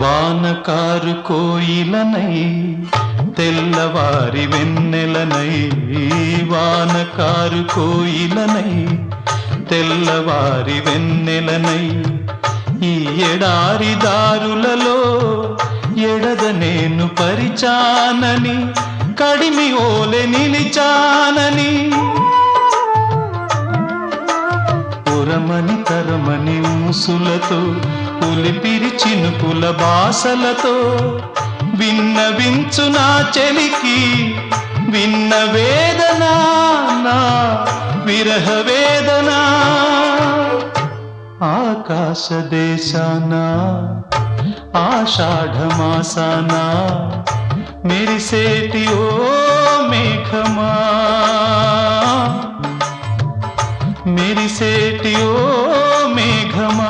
వానకారు కోయిలనై తెల్లవారి వెన్నెలనై, వానకారు కోయిలనై తెల్లవారి వెన్నెలనై, ఈ ఎడారి దారులలో ఎడద నేను పరిచానని, కడిమి ఓలె నిలిచానని, ఉరమని తరమని ఊసులతో ఉలిపిరి చినుకుల బాసలతో విన్నవించు నా చెలికి విన్న వేదన, నా విరహ వేదన. ఆకాశ దేశాన ఆషాఢమాసాన మెరిసేటి ఓ మేఘమా, మెరిసేటి ఓ